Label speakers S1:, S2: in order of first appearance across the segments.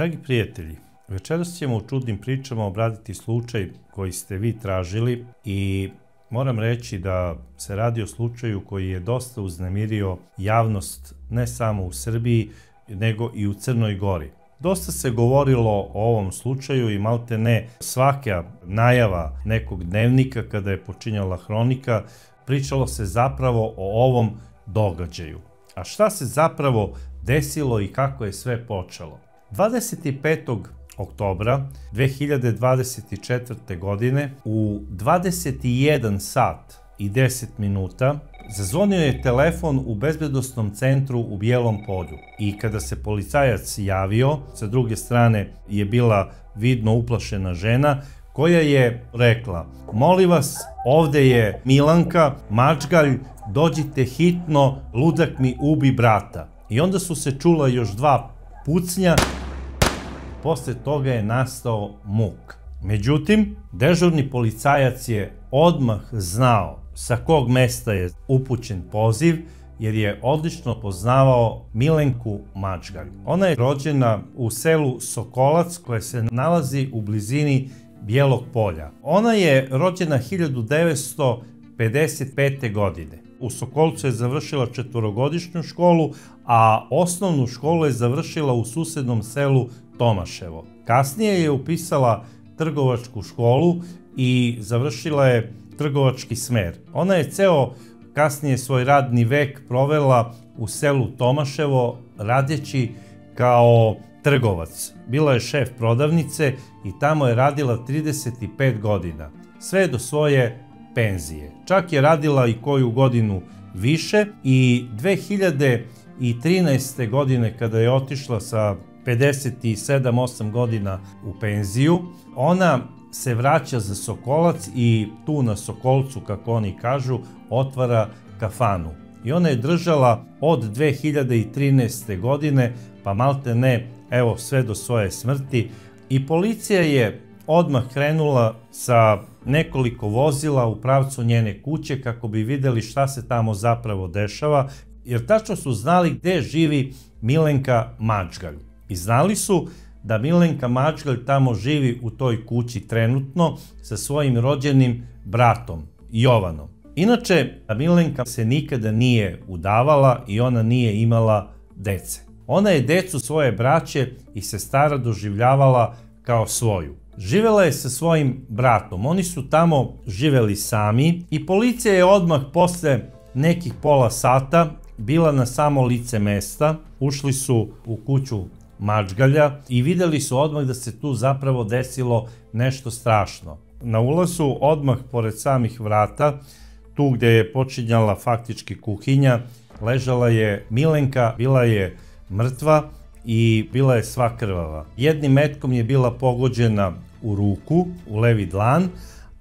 S1: Dragi prijatelji, večeras ćemo u čudnim pričama obraditi slučaj koji ste vi tražili i moram reći da se radi o slučaju koji je dosta uznemirio javnost ne samo u Srbiji, nego i u Crnoj Gori. Dosta se govorilo o ovom slučaju i malte ne svaka najava nekog dnevnika kada je počinjala hronika, pričalo se zapravo o ovom događaju. A šta se zapravo desilo i kako je sve počelo? 25. oktobra 2024. godine u 21 sat i 10 minuta zazvonio je telefon u bezbednosnom centru u Bijelom Polju i kada se policajac javio, sa druge strane je bila vidno uplašena žena koja je rekla: molim vas, ovde je Milanka Mačgalj, dođite hitno, ludak mi ubi brata. I onda su se čula još dva pucnja, posle toga je nastao muk. Međutim, dežurni policajac je odmah znao sa kog mesta je upućen poziv, jer je odlično poznavao Milenku Mačgalj. Ona je rođena u selu Sokolac koje se nalazi u blizini Bijelog Polja. Ona je rođena 1955. godine. U Sokolcu je završila četvorogodišnju školu, a osnovnu školu je završila u susednom selu Tomaševo. Kasnije je upisala trgovačku školu i završila je trgovački smer. Ona je ceo kasnije svoj radni vek provela u selu Tomaševo radeći kao trgovac. Bila je šef prodavnice i tamo je radila 35 godina, sve do svoje penzije. Čak je radila i koju godinu više i 2013. godine kada je otišla sa 57-8 godina u penziju, ona se vraća za Sokolac i tu na Sokolcu, kako oni kažu, otvara kafanu. I ona je držala od 2013. godine pa malte ne, evo, sve do svoje smrti. I policija je odmah krenula sa nekoliko vozila u pravcu njene kuće kako bi videli šta se tamo zapravo dešava, jer tačno su znali gde živi Milenka Mačgalj. I znali su da Milenka Mačgalj tamo živi u toj kući trenutno sa svojim rođenim bratom Jovanom. Inače, Milenka se nikada nije udavala i ona nije imala dece. Ona je decu svoje braće i sestara doživljavala kao svoju. Živela je sa svojim bratom, oni su tamo živeli sami i policija je odmah posle nekih pola sata bila na samo lice mesta. Ušli su u kuću Mačgalja i videli su odmah da se tu zapravo desilo nešto strašno. Na ulazu, odmah pored samih vrata, tu gde je počinjala faktički kuhinja, ležala je Milenka, bila je mrtva i bila je sva krvava. Jednim metkom je bila pogođena u ruku, u levi dlan,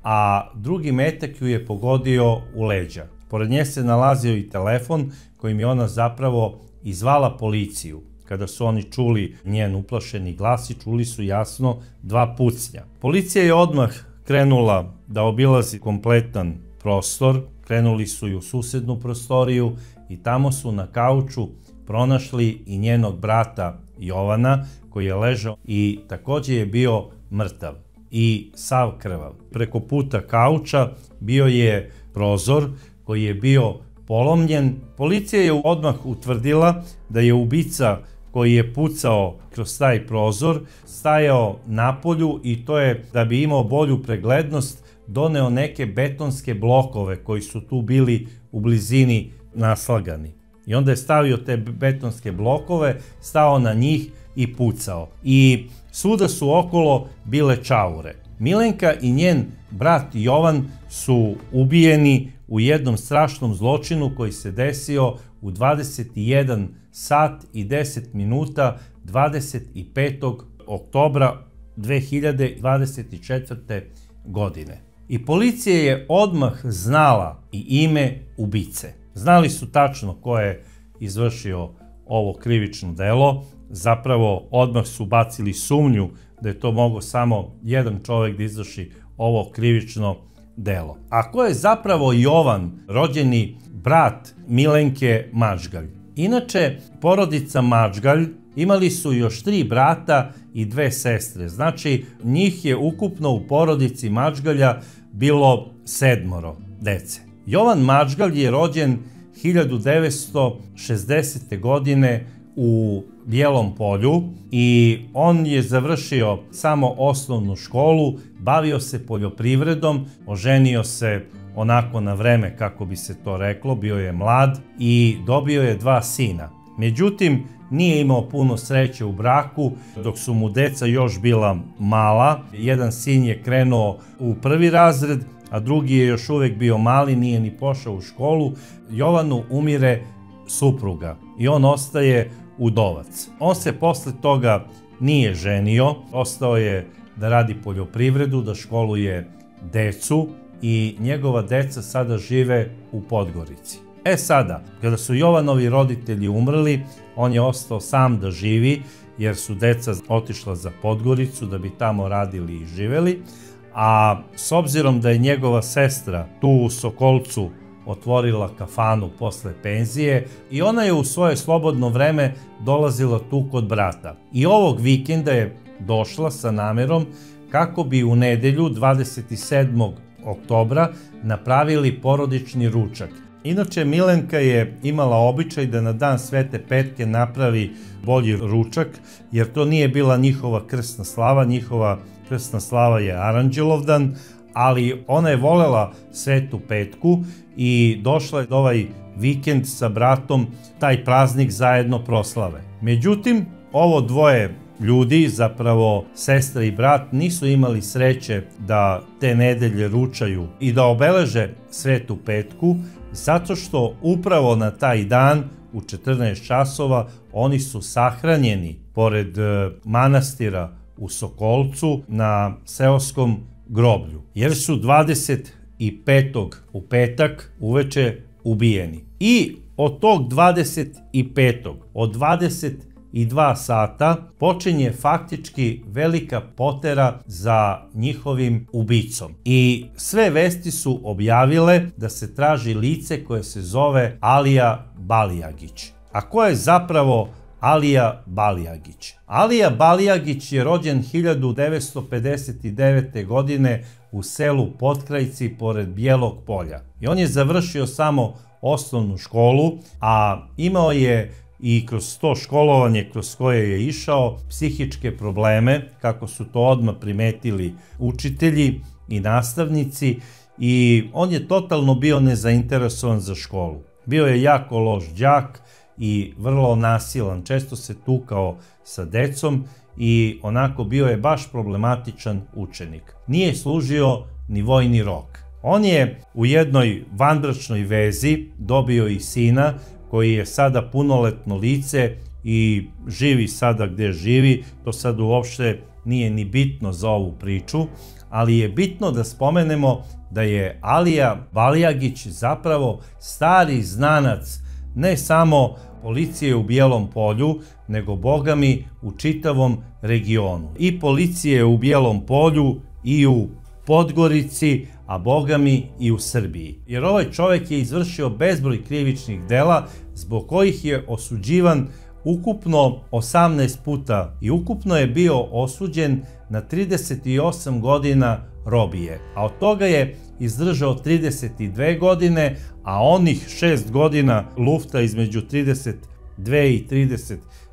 S1: a drugi metak ju je pogodio u leđa. Pored nje se nalazio i telefon kojim je ona zapravo izvala policiju. Kada su oni čuli njen uplašeni glas i čuli su jasno dva pucnja. Policija je odmah krenula da obilazi kompletan prostor, krenuli su i u susednu prostoriju i tamo su na kauču pronašli i njenog brata Jovana koji je ležao i takođe je bio mrtav i sav krvav. Preko puta kauča bio je prozor koji je bio polomljen. Policija je odmah utvrdila da je ubica koji je pucao kroz taj prozor stajao napolju i to je, da bi imao bolju preglednost, doneo neke betonske blokove koji su tu bili u blizini naslagani. I onda je stavio te betonske blokove, stao na njih i pucao. I svuda su okolo bile čaure. Milenka i njen brat Jovan su ubijeni u jednom strašnom zločinu koji se desio u 21 sat i 10 minuta 25. oktobra 2024. godine. I policija je odmah znala i ime ubice. Znali su tačno ko je izvršio ovo krivično delo. Zapravo odmah su bacili sumnju da je to mogao samo jedan čovek da izvrši ovo krivično delo. A ko je zapravo Jovan, rođeni brat Milenke Mačgalj? Inače, porodica Mačgalj Imali su još 3 brata i 2 sestre, znači njih je ukupno u porodici Mačgalja bilo 7 dece. Jovan Mačgalj je rođen 1960. godine u Bijelom Polju i on je završio samo osnovnu školu, bavio se poljoprivredom, oženio se onako na vreme, kako bi se to reklo, bio je mlad i dobio je 2 sina. Međutim, nije imao puno sreće u braku, dok su mu deca još bila mala. Jedan sin je krenuo u 1. razred, a drugi je još uvek bio mali, nije ni pošao u školu. Jovanu umire supruga i on ostaje udovac. On se posle toga nije ženio, ostao je da radi poljoprivredu, da školuje decu i njegova deca sada žive u Podgorici. Sada, kada su Jovanovi roditelji umrli, on je ostao sam da živi, jer su deca otišla za Podgoricu da bi tamo radili i živeli, a s obzirom da je njegova sestra tu u Sokolcu otvorila kafanu posle penzije i ona je u svoje slobodno vreme dolazila tu kod brata. I ovog vikenda je došla sa namerom kako bi u nedelju 27. oktobra napravili porodični ručak. Inače, Milenka je imala običaj da na dan Svete Petke napravi bolji ručak, jer to nije bila njihova krsna slava, njihova krsna slava je Aranđelovdan, ali ona je volela Svetu Petku i došla je ovaj vikend sa bratom taj praznik zajedno proslave. Međutim, ovo dvoje ljudi, zapravo sestra i brat, nisu imali sreće da te nedelje ručaju i da obeleže Svetu Petku, zato što upravo na taj dan u 14 časova oni su sahranjeni pored manastira u Sokolcu na seoskom groblju, jer su 25. u petak uveče ubijeni. I od tog 25. od 22 sata počinje faktički velika potera za njihovim ubicom. I sve vesti su objavile da se traži lice koje se zove Alija Balijagić. A ko je zapravo Alija Balijagić? Alija Balijagić je rođen 1959. godine u selu Potkrajci pored Bijelog Polja. I on je završio samo osnovnu školu, a imao je i kroz to školovanje kroz koje je išao psihičke probleme, kako su to odmah primetili učitelji i nastavnici, i on je totalno bio nezainteresovan za školu. Bio je jako loš đak i vrlo nasilan, često se tukao sa decom i onako bio je baš problematičan učenik. Nije služio ni vojni rok. On je u jednoj vanbračnoj vezi dobio i sina koji je sada punoletno lice i živi sada gde živi. To sad uopšte nije ni bitno za ovu priču, ali je bitno da spomenemo da je Alija Balijagić zapravo stari znanac ne samo policije u Bijelom Polju, nego bogami u čitavom regionu. I policije u Bijelom Polju i u Podgorici, a bogami i u Srbiji. Jer ovaj čovjek je izvršio bezbroj krivičnih dela zbog kojih je osuđivan ukupno 18 puta i ukupno je bio osuđen na 38 godina robije, a od toga je izdržao 32 godine, a onih 6 godina lufta između 32 i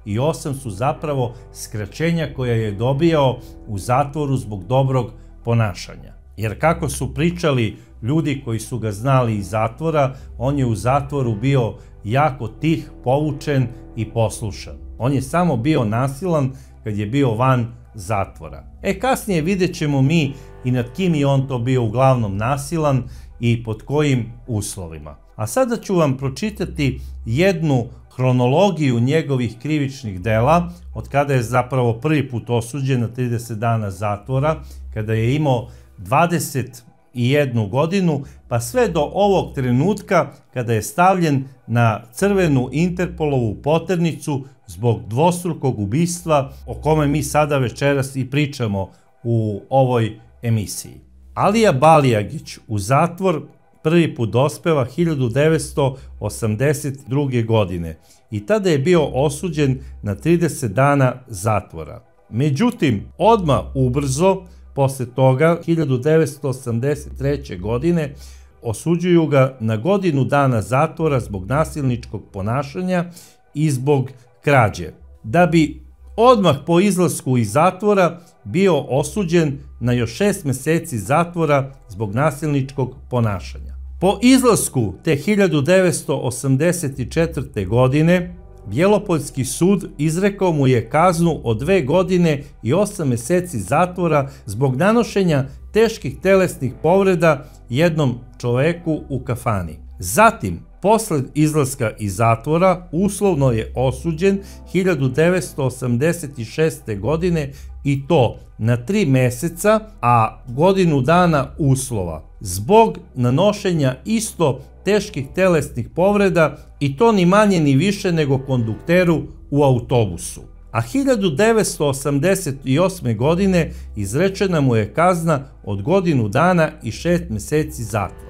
S1: 38 su zapravo skraćenja koja je dobio u zatvoru zbog dobrog ponašanja. Jer kako su pričali ljudi koji su ga znali iz zatvora, on je u zatvoru bio jako tih, povučen i poslušan. On je samo bio nasilan kad je bio van zatvora. Kasnije vidjet ćemo mi i nad kim je on to bio uglavnom nasilan i pod kojim uslovima. A sada ću vam pročitati jednu hronologiju njegovih krivičnih dela, od kada je zapravo prvi put osuđen na 30 dana zatvora, kada je imao 21 godinu, pa sve do ovog trenutka kada je stavljen na crvenu Interpolovu poternicu zbog dvostrukog ubistva, o kome mi sada večeras i pričamo u ovoj emisiji. Alija Balijagić u zatvor prvi put dospeva 1982. godine i tada je bio osuđen na 30 dana zatvora. Međutim, odmah ubrzo posle toga, 1983. godine, osuđuju ga na godinu dana zatvora zbog nasilničkog ponašanja i zbog krađe, da bi odmah po izlasku iz zatvora bio osuđen na još 6 meseci zatvora zbog nasilničkog ponašanja. Po izlasku te 1984. godine, Bjelopoljski sud izrekao mu je kaznu od 2 godine i 8 meseci zatvora zbog nanošenja teških telesnih povreda jednom čoveku u kafani. Zatim, posle izlaska iz zatvora, uslovno je osuđen 1986. godine i to na 3 meseca, a godinu dana uslova, zbog nanošenja isto teških telesnih povreda i to ni manje ni više nego kondukteru u autobusu. A 1988. godine izrečena mu je kazna od godinu dana i 6 meseci zatvora.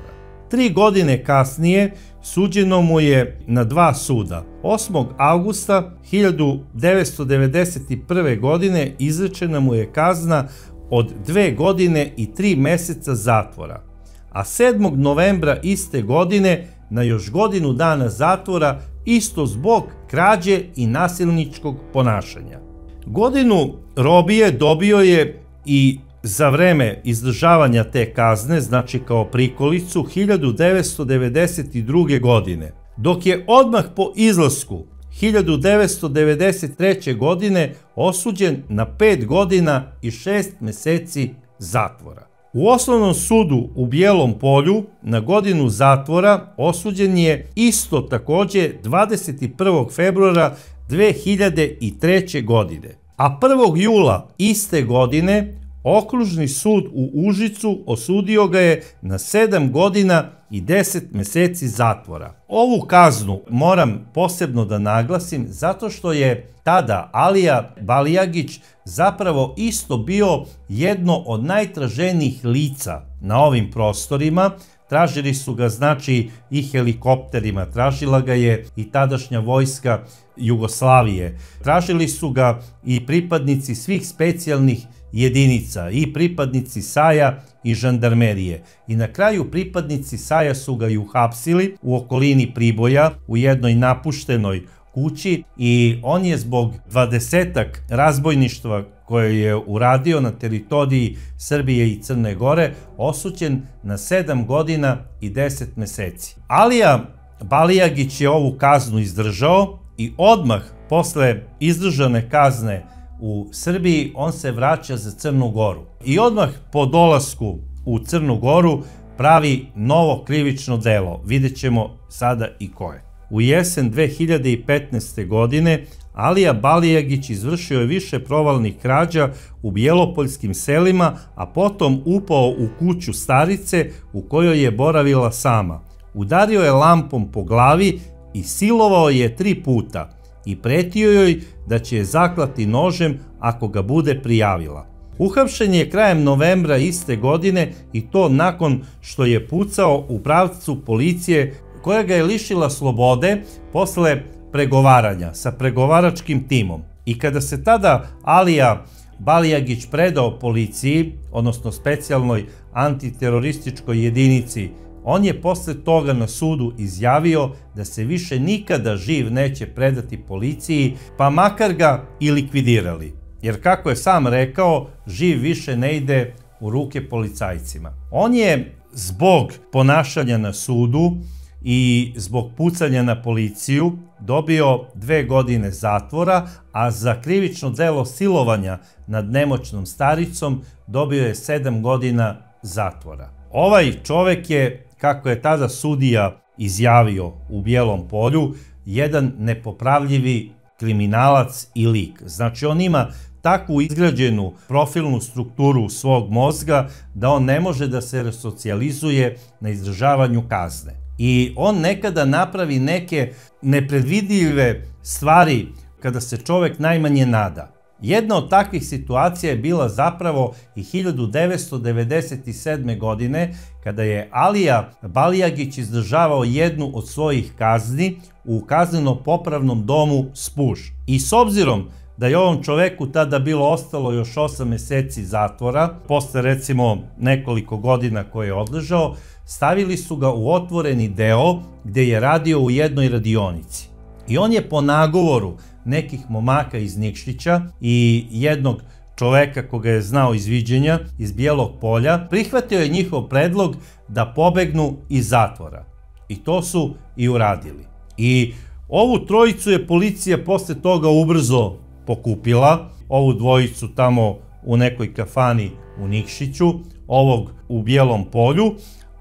S1: 3 godine kasnije suđeno mu je na 2 suda. 8. avgusta 1991. godine izrečena mu je kazna od 2 godine i 3 meseca zatvora, a 7. novembra iste godine na još godinu dana zatvora isto zbog krađe i nasilničkog ponašanja. Godinu robije dobio je i za vreme izdržavanja te kazne, znači kao prikolicu, 1992. godine, dok je odmah po izlasku 1993. godine osuđen na 5 godina i 6 meseci zatvora. U Osnovnom sudu u Bijelom Polju na godinu zatvora osuđen je isto takođe 21. februara 2003. godine. A 1. jula iste godine Okružni sud u Užicu osudio ga je na 7 godina i 10 meseci zatvora. Ovu kaznu moram posebno da naglasim zato što je tada Alija Balijagić zapravo isto bio jedno od najtraženijih lica na ovim prostorima. Tražili su ga znači i helikopterima, tražila ga je i tadašnja vojska Jugoslavije, tražili su ga i pripadnici svih specijalnih jedinica, i pripadnici SAJ-a i žandarmerije. I na kraju pripadnici SAJ-a su ga i uhapsili u okolini Priboja u jednoj napuštenoj kući i on je zbog 20-ak razbojništva koje je uradio na teritoriji Srbije i Crne Gore osuđen na 7 godina i 10 meseci. Alija Balijagić je ovu kaznu izdržao i odmah posle izdržane kazne u Srbiji on se vraća za Crnu Goru. I odmah po dolasku u Crnu Goru pravi novo krivično delo. Vidjet ćemo sada i koje. U jesen 2015. godine Alija Balijagić izvršio je više provalnih krađa u bjelopoljskim selima, a potom upao u kuću starice u kojoj je boravila sama. Udario je lampom po glavi i silovao je 3 puta i pretio joj da će je zaklati nožem ako ga bude prijavila. Uhapšen je krajem novembra iste godine i to nakon što je pucao u pravcu policije koja ga je lišila slobode posle pregovaranja sa pregovaračkim timom. I kada se tada Alija Balijagić predao policiji, odnosno specijalnoj antiterorističkoj jedinici, on je posle toga na sudu izjavio da se više nikada živ neće predati policiji, pa makar ga i likvidirali. Jer kako je sam rekao, živ više ne ide u ruke policajcima. On je zbog ponašanja na sudu i zbog pucanja na policiju dobio 2 godine zatvora, a za krivično delo silovanja nad nemoćnom staricom dobio je 7 godina zatvora. Ovaj čovek je, kako je tada sudija izjavio u Bijelom Polju, jedan nepopravljivi kriminalac i lik. Znači on ima takvu izgrađenu profilnu strukturu svog mozga da on ne može da se resocijalizuje na izdržavanju kazne. I on nekada napravi neke nepredvidljive stvari kada se čovek najmanje nada. Jedna od takvih situacija je bila zapravo i 1997. godine, kada je Alija Balijagić izdržavao jednu od svojih kazni u kazneno-popravnom domu Spuž. I s obzirom da je ovom čoveku tada bilo ostalo još 8 meseci zatvora, posle recimo nekoliko godina koje je odležao, stavili su ga u otvoreni deo gde je radio u jednoj radionici. I on je po nagovoru nekih momaka iz Nikšića i jednog čoveka koga je znao iz viđenja, iz Bijelog Polja, prihvatio je njihov predlog da pobegnu iz zatvora. I to su i uradili. I ovu trojicu je policija posle toga ubrzo pokupila, ovu dvojicu tamo u nekoj kafani u Nikšiću, ovog u Bijelom Polju.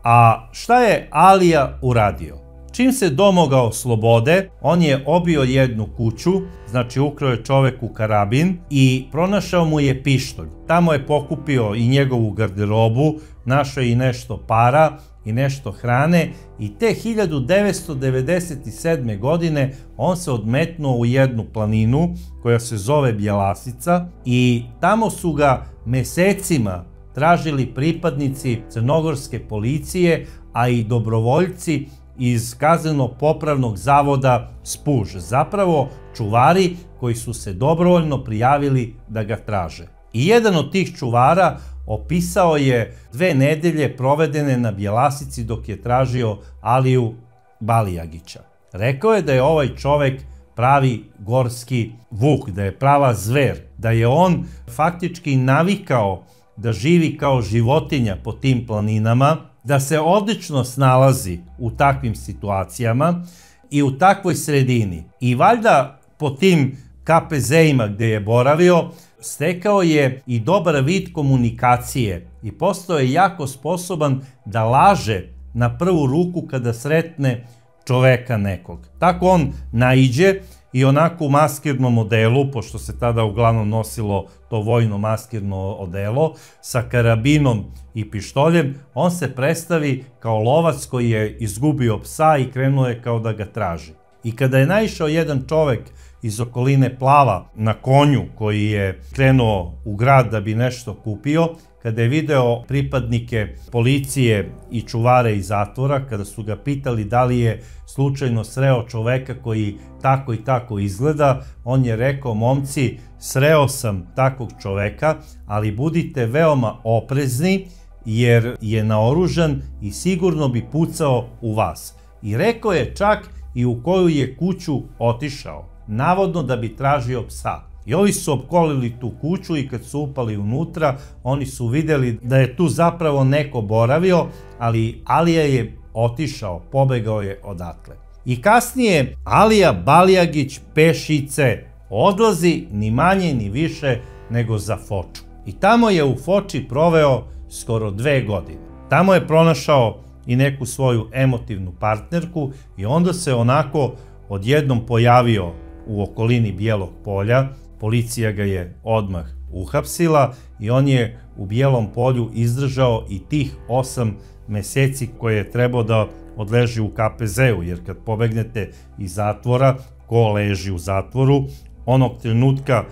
S1: A šta je Alija uradio? Čim se domogao slobode, on je obio jednu kuću, znači ukrao je čoveku karabin i pronašao mu je pištolj. Tamo je pokupio i njegovu garderobu, našao je i nešto para i nešto hrane i te 1997. godine on se odmetnuo u jednu planinu koja se zove Bjelasica i tamo su ga mesecima tražili pripadnici crnogorske policije, a i dobrovoljci iz kazneno-popravnog zavoda Spuž, zapravo čuvari koji su se dobrovoljno prijavili da ga traže. I jedan od tih čuvara opisao je 2 nedelje provedene na Bjelasici dok je tražio Aliju Balijagića. Rekao je da je ovaj čovek pravi gorski vuk, da je prava zver, da je on faktički navikao da živi kao životinja po tim planinama, da se odlično snalazi u takvim situacijama i u takvoj sredini. I valjda po tim KPZ-ima gde je boravio, stekao je i dobar vid komunikacije i postao je jako sposoban da laže na prvu ruku kada sretne čoveka nekog. Tako on naiđe i onako u maskirnom odelu, pošto se tada uglavnom nosilo to vojno maskirno odelo, sa karabinom i pištoljem, on se predstavi kao lovac koji je izgubio psa i krenuo je kao da ga traži. I kada je naišao jedan čovek iz okoline Plava na konju koji je krenuo u grad da bi nešto kupio, kada je video pripadnike policije i čuvare iz zatvora, kada su ga pitali da li je slučajno sreo čoveka koji tako i tako izgleda, on je rekao: momci, sreo sam takvog čoveka, ali budite veoma oprezni jer je naoružan i sigurno bi pucao u vas. I rekao je čak i u koju je kuću otišao, navodno da bi tražio psa. I ovi su opkolili tu kuću i kad su upali unutra, oni su videli da je tu zapravo neko boravio, ali Alija je otišao, pobegao je odatle. I kasnije Alija Balijagić pešice odlazi ni manje ni više nego za Foču. I tamo je u Foči proveo skoro 2 godine. Tamo je pronašao i neku svoju emotivnu partnerku i onda se onako odjednom pojavio u okolini Bijelog Polja. Policija ga je odmah uhapsila i on je u Bijelom Polju izdržao i tih 8 meseci koje je trebao da odleži u KPZ-u, jer kad pobegnete iz zatvora, ko leži u zatvoru, onog trenutka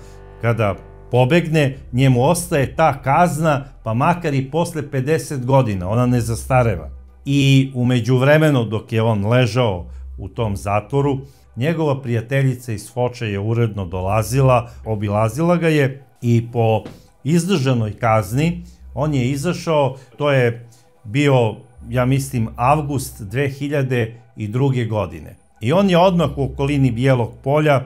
S1: kada pobegne, njemu ostaje ta kazna, pa makar i posle 50 godina, ona ne zastareva. I u međuvremenu dok je on ležao u tom zatvoru, njegova prijateljica iz Foče je uredno dolazila, obilazila ga je i po izdržanoj kazni on je izašao, to je bio, ja mislim, avgust 2002. godine. I on je odmah u okolini Bijelog Polja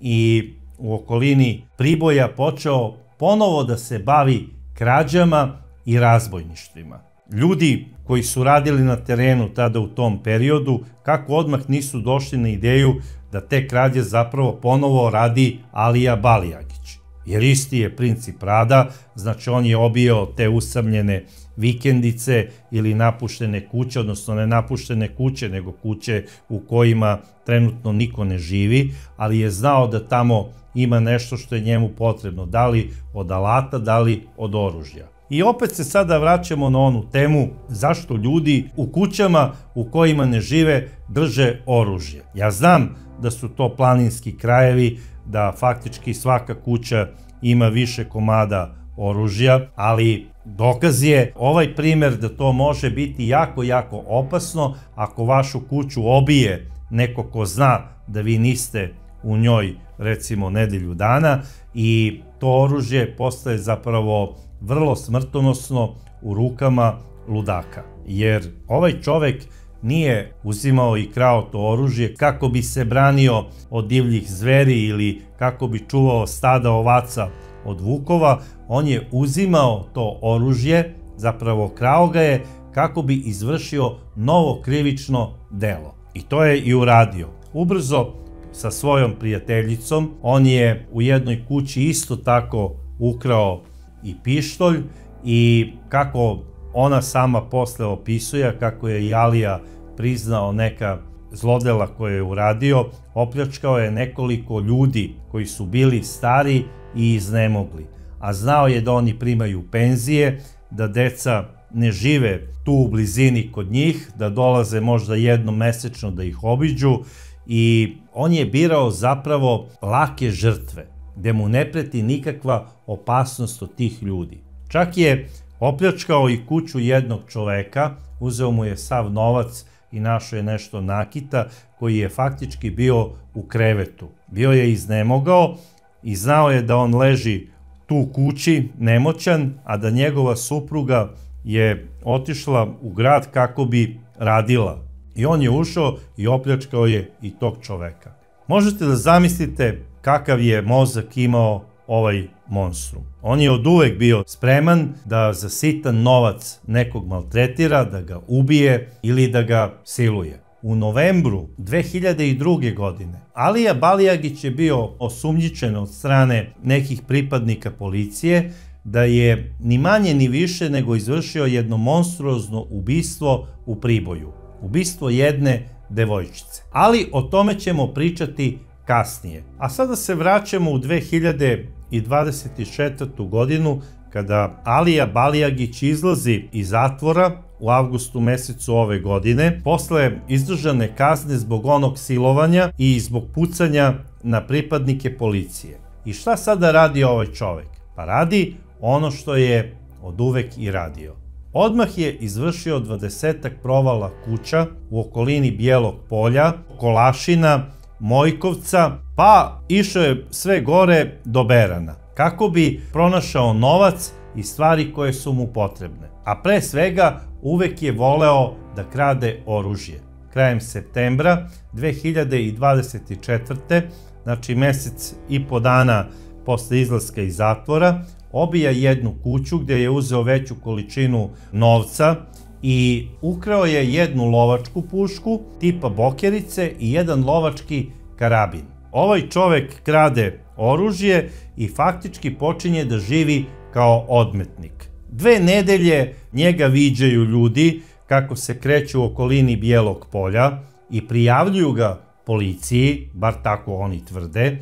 S1: i u okolini Priboja počeo ponovo da se bavi krađama i razbojništvima. Ljudi koji su radili na terenu tada u tom periodu, kako odmah nisu došli na ideju da te krađe zapravo ponovo radi Alija Balijagić. Jer isti je princip rada, znači on je obio te usamljene vikendice ili napuštene kuće, odnosno ne napuštene kuće, nego kuće u kojima trenutno niko ne živi, ali je znao da tamo ima nešto što je njemu potrebno, da li od alata, da li od oružja. I opet se sada vraćamo na onu temu zašto ljudi u kućama u kojima ne žive drže oružje. Ja znam da su to planinski krajevi, da faktički svaka kuća ima više komada oružja, ali dokaz je ovaj primer da to može biti jako, jako opasno ako vašu kuću obije neko ko zna da vi niste u njoj recimo nedelju dana i to oružje postaje zapravo vrlo smrtonosno u rukama ludaka. Jer ovaj čovek nije uzimao i krao to oružje kako bi se branio od divljih zveri ili kako bi čuvao stada ovaca od vukova, on je uzimao to oružje, zapravo krao ga je kako bi izvršio novo krivično delo. I to je i uradio. Ubrzo sa svojom prijateljicom, on je u jednoj kući isto tako ukrao i pištolj i kako ona sama posle opisuje, kako je i Alija priznao neka zlodela koje je uradio, opljačkao je nekoliko ljudi koji su bili stari i iznemogli. A znao je da oni primaju penzije, da deca ne žive tu u blizini kod njih, da dolaze možda jednom mesečno da ih obiđu i on je birao zapravo lake žrtve, gde mu ne preti nikakva opasnost od tih ljudi. Čak je opljačkao i kuću jednog čoveka, uzeo mu je sav novac i našao je nešto nakita koji je faktički bio u krevetu. Bio je iznemogao i znao je da on leži tu kući nemoćan, a da njegova supruga je otišla u grad kako bi radila. I on je ušao i opljačkao je i tog čoveka. Možete da zamislite kakav je mozak imao ovaj monstrum. On je oduvek bio spreman da za sitan novac nekog maltretira, da ga ubije ili da ga siluje. U novembru 2002. godine Alija Balijagić je bio osumnjičen od strane nekih pripadnika policije da je ni manje ni više nego izvršio jedno monstruozno ubistvo u Priboju. Ubistvo jedne devojčice. Ali o tome ćemo pričati kasnije. A sada se vraćamo u 2024. godinu kada Alija Balijagić izlazi iz zatvora u avgustu mesecu ove godine posle izdržane kazne zbog onog silovanja i zbog pucanja na pripadnike policije. I šta sada radi ovaj čovek? Pa radi ono što je oduvek i radio. Odmah je izvršio 20-ak provala kuća u okolini Bijelog Polja, Kolašina, Mojkovca, pa išao je sve gore do Berana, kako bi pronašao novac i stvari koje su mu potrebne. A pre svega uvek je voleo da krade oružje. Krajem septembra 2024. znači mesec i po dana posle izlaska iz zatvora, obija jednu kuću gde je uzeo veću količinu novca i ukrao je jednu lovačku pušku tipa bokerice i jedan lovački karabin. Ovaj čovek krade oružje i faktički počinje da živi kao odmetnik. 2 nedelje njega viđaju ljudi kako se kreću u okolini Bijelog Polja i prijavljuju ga policiji, bar tako oni tvrde.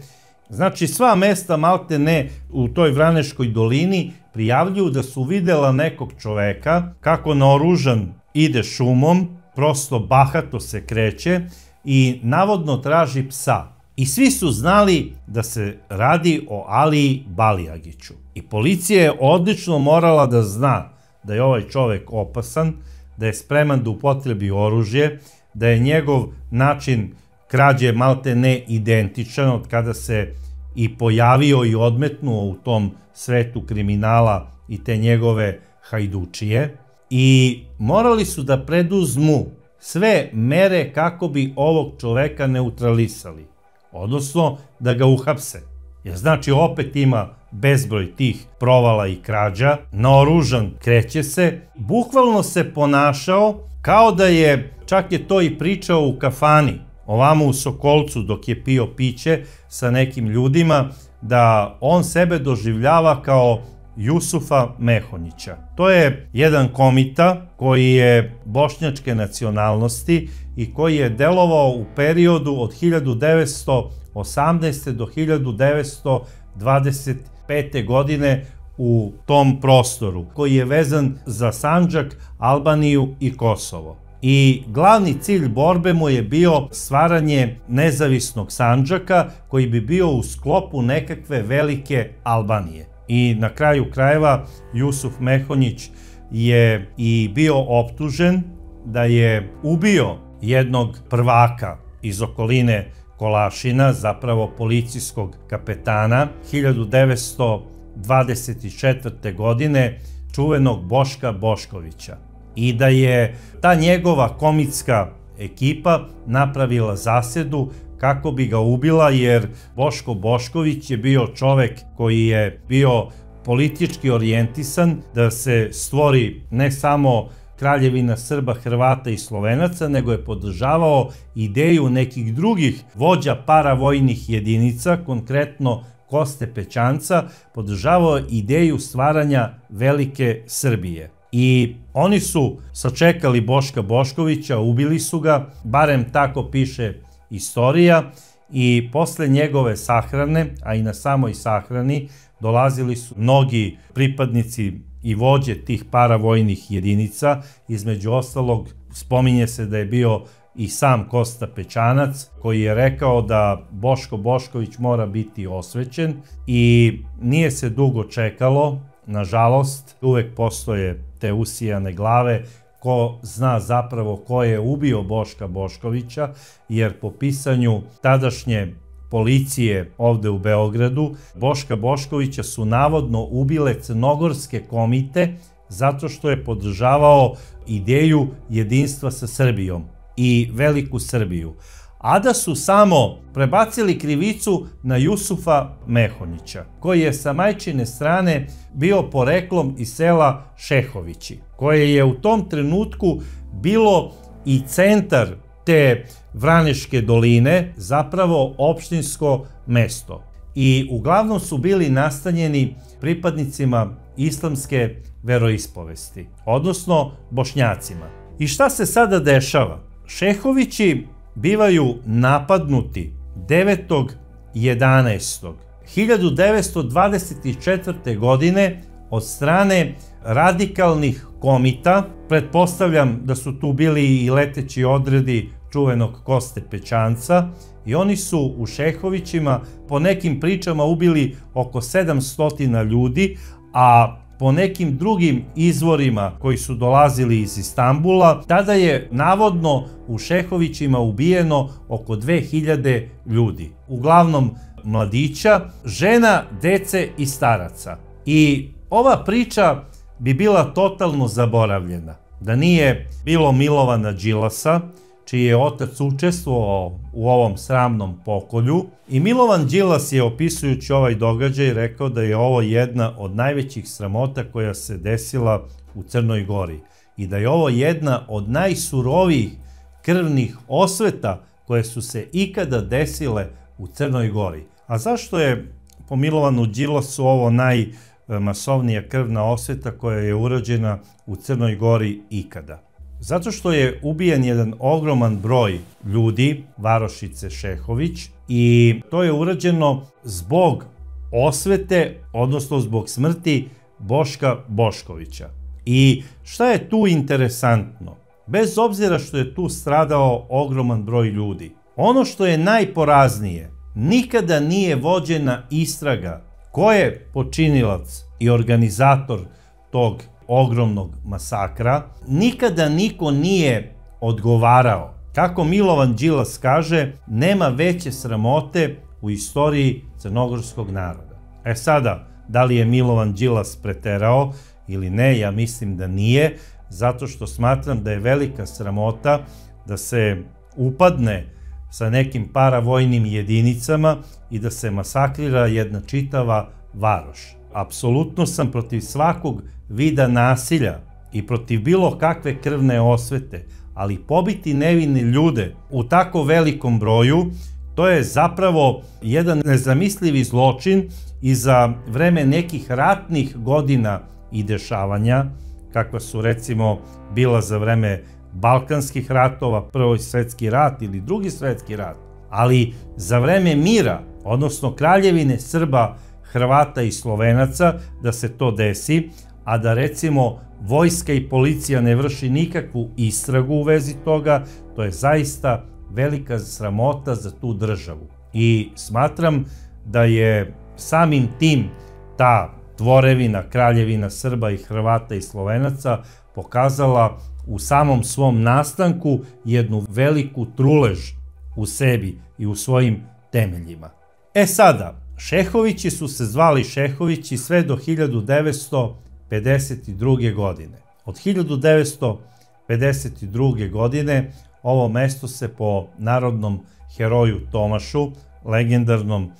S1: Znači sva mesta malte ne u toj Vraneškoj dolini prijavljuju da su videla nekog čoveka kako naoružan ide šumom, prosto bahato se kreće i navodno traži psa. I svi su znali da se radi o Aliji Balijagiću. I policija je odlično morala da zna da je ovaj čovek opasan, da je spreman da upotrebi oružje, da je njegov način krađe malte ne identičan od kada se i pojavio i odmetnuo u tom svetu kriminala i te njegove hajdučije. I morali su da preduzmu sve mere kako bi ovog čoveka neutralisali, odnosno da ga uhapse. Jer znači opet ima bezbroj tih provala i krađa, naoružan kreće se, bukvalno se ponašao kao da je, čak je to i pričao u kafani, ovamo u Sokolcu dok je pio piće sa nekim ljudima, da on sebe doživljava kao Jusufa Mehonjića. To je jedan komita koji je bošnjačke nacionalnosti i koji je delovao u periodu od 1918. do 1925. godine u tom prostoru, koji je vezan za Sandžak, Albaniju i Kosovo. i glavni cilj borbe mu je bio stvaranje nezavisnog Sandžaka koji bi bio u sklopu nekakve velike Albanije. I na kraju krajeva Jusuf Mehonjić je i bio optužen da je ubio jednog prvaka iz okoline Kolašina, zapravo policijskog kapetana, 1924. godine, čuvenog Boška Boškovića. I da je ta njegova komitska ekipa napravila zasedu kako bi ga ubila, jer Boško Bošković je bio čovek koji je bio politički orijentisan da se stvori ne samo Kraljevina Srba, Hrvata i Slovenaca, nego je podržavao ideju nekih drugih vođa paravojnih jedinica, konkretno Koste Pećanca, podržavao ideju stvaranja Velike Srbije. I oni su sačekali Boška Boškovića, ubili su ga, barem tako piše istorija, i posle njegove sahrane, a i na samoj sahrani, dolazili su mnogi pripadnici i vođe tih paravojnih jedinica. Između ostalog, spominje se da je bio i sam Kosta Pećanac, koji je rekao da Boško Bošković mora biti osvećen, i nije se dugo čekalo, nažalost, uvek postoje te usijane glave, ko zna zapravo ko je ubio Boška Boškovića, jer po pisanju tadašnje policije ovde u Beogradu, Boška Boškovića su navodno ubile crnogorske komite zato što je podržavao ideju jedinstva sa Srbijom i Veliku Srbiju, a da su samo prebacili krivicu na Jusufa Mehonjića, koji je sa majčine strane bio poreklom iz sela Šehovići, koje je u tom trenutku bilo i centar te Vraneške doline, zapravo opštinsko mesto. I uglavnom su bili nastanjeni pripadnicima islamske veroispovesti, odnosno Bošnjacima. I šta se sada dešava? Šehovići bivaju napadnuti 9.11.1924. godine od strane radikalnih komita. Pretpostavljam da su tu bili i leteći odredi čuvenog Koste Pećanca, i oni su u Šehovićima po nekim pričama ubili oko 700 ljudi, a po nekim drugim izvorima koji su dolazili iz Istanbula, tada je navodno u Šehovićima ubijeno oko 2000 ljudi. Uglavnom mladića, žena, dece i staraca. I ova priča bi bila totalno zaboravljena da nije bilo Milovana Đilasa, čiji je otac učestvovao u ovom sramnom pokolju. I Milovan Đilas je, opisujući ovaj događaj, rekao da je ovo jedna od najvećih sramota koja se desila u Crnoj Gori i da je ovo jedna od najsurovijih krvnih osveta koje su se ikada desile u Crnoj Gori. A zašto je po Milovanu Đilasu ovo najmasovnija krvna osveta koja je urađena u Crnoj Gori ikada? Zato što je ubijen jedan ogroman broj ljudi, varošice Šehović, i to je urađeno zbog osvete, odnosno zbog smrti Boška Boškovića. I šta je tu interesantno? Bez obzira što je tu stradao ogroman broj ljudi, ono što je najporaznije, nikada nije vođena istraga ko je počinilac i organizator tog ogromnog masakra, nikada niko nije odgovarao. Kako Milovan Đilas kaže, nema veće sramote u istoriji crnogorskog naroda. E sada, da li je Milovan Đilas preterao ili ne, ja mislim da nije, zato što smatram da je velika sramota da se upadne sa nekim paravojnim jedinicama i da se masakrira jedna čitava varoš. Apsolutno sam protiv svakog vida nasilja i protiv bilo kakve krvne osvete, ali pobiti nevine ljude u tako velikom broju, to je zapravo jedan nezamislivi zločin i za vreme nekih ratnih godina i dešavanja, kakva su recimo bila za vreme Balkanskih ratova, Prvi svetski rat ili Drugi svetski rat, ali za vreme mira, odnosno Kraljevine Srba, Hrvata i Slovenaca, da se to desi, a da recimo vojska i policija ne vrši nikakvu istragu u vezi toga, to je zaista velika sramota za tu državu. I smatram da je samim tim ta tvorevina, kraljevina Srba i Hrvata i Slovenaca pokazala u samom svom nastanku jednu veliku trulež u sebi i u svojim temeljima. E sada, Šehovići su se zvali Šehovići sve do 1952. godine. Od 1952. godine ovo mesto se po narodnom heroju Tomašu, legendarnom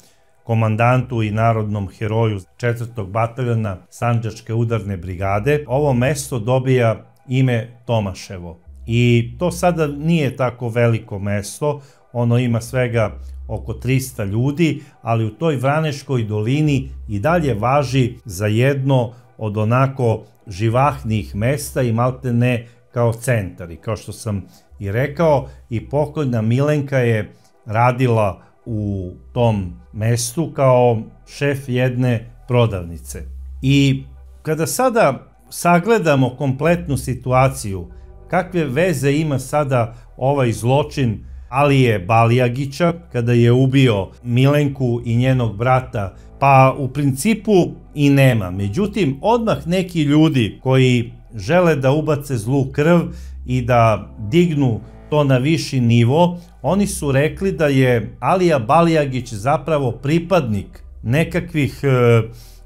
S1: komandantu i narodnom heroju 4. bataljona Sandžačke udarne brigade, ovo mesto dobija ime Tomaševo. I to sada nije tako veliko mesto, ono ima svega oko 300 ljudi, ali u toj Vraneškoj dolini i dalje važi za jedno od onako živahnijih mesta i malte ne kao centar. I kao što sam i rekao, i pokojna Milenka je radila u tom mestu kao šef jedne prodavnice. I kada sada sagledamo kompletnu situaciju, kakve veze ima sada ovaj zločin Alije Balijagića kada je ubio Milenku i njenog brata, pa u principu i nema. Međutim, odmah neki ljudi koji žele da ubace zlu krv i da dignu to na viši nivo, oni su rekli da je Alija Balijagić zapravo pripadnik nekakvih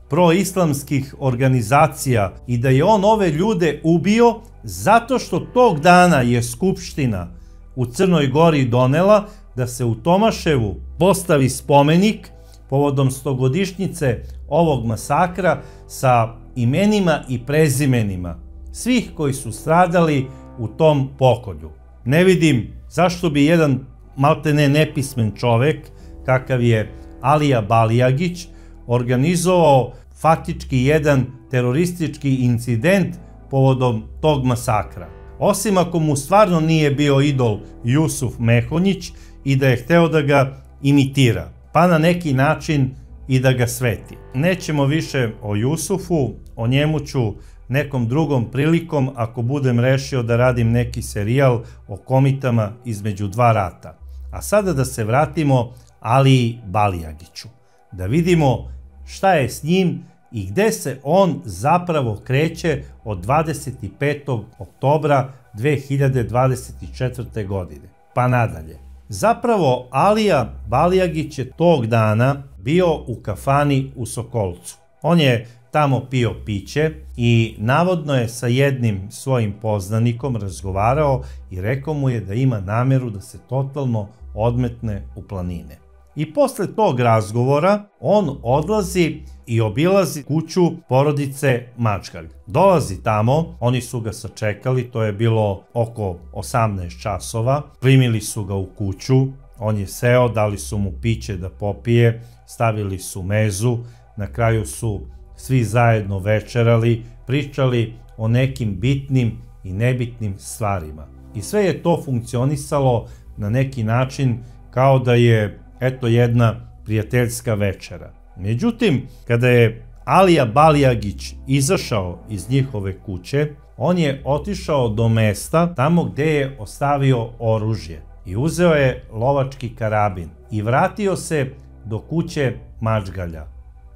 S1: proislamskih organizacija i da je on ove ljude ubio zato što tog dana je Skupština u Crnoj Gori donela da se u Tomaševu postavi spomenik povodom 100-godišnjice ovog masakra sa imenima i prezimenima svih koji su stradali u tom pokolju. Ne vidim zašto bi jedan maltene nepismen čovek, kakav je Alija Balijagić, organizovao faktički jedan teroristički incident povodom tog masakra. Osim ako mu stvarno nije bio idol Jusuf Mehonjić i da je hteo da ga imitira, pa na neki način i da ga sveti. Nećemo više o Jusufu, o njemu ću nekom drugom prilikom ako budem rešio da radim neki serijal o komitama između dva rata. A sada da se vratimo Aliji Balijagiću, da vidimo šta je s njim i gde se on zapravo kreće od 25. oktobra 2024. godine. Pa nadalje. Zapravo Alija Balijagić je tog dana bio u kafani u Sokolcu. On je tamo pio piće i navodno je sa jednim svojim poznanikom razgovarao i rekao mu je da ima nameru da se totalno odmetne u planine. I posle tog razgovora on odlazi i obilazi kuću porodice Mačgalj. Dolazi tamo, oni su ga sačekali, to je bilo oko 18 časova, primili su ga u kuću, on je seo, dali su mu piće da popije, stavili su mezu, na kraju su svi zajedno večerali, pričali o nekim bitnim i nebitnim stvarima. I sve je to funkcionisalo na neki način kao da je eto jedna prijateljska večera. Međutim, kada je Alija Balijagić izašao iz njihove kuće, on je otišao do mesta tamo gde je ostavio oružje i uzeo je lovački karabin i vratio se do kuće Mačgalja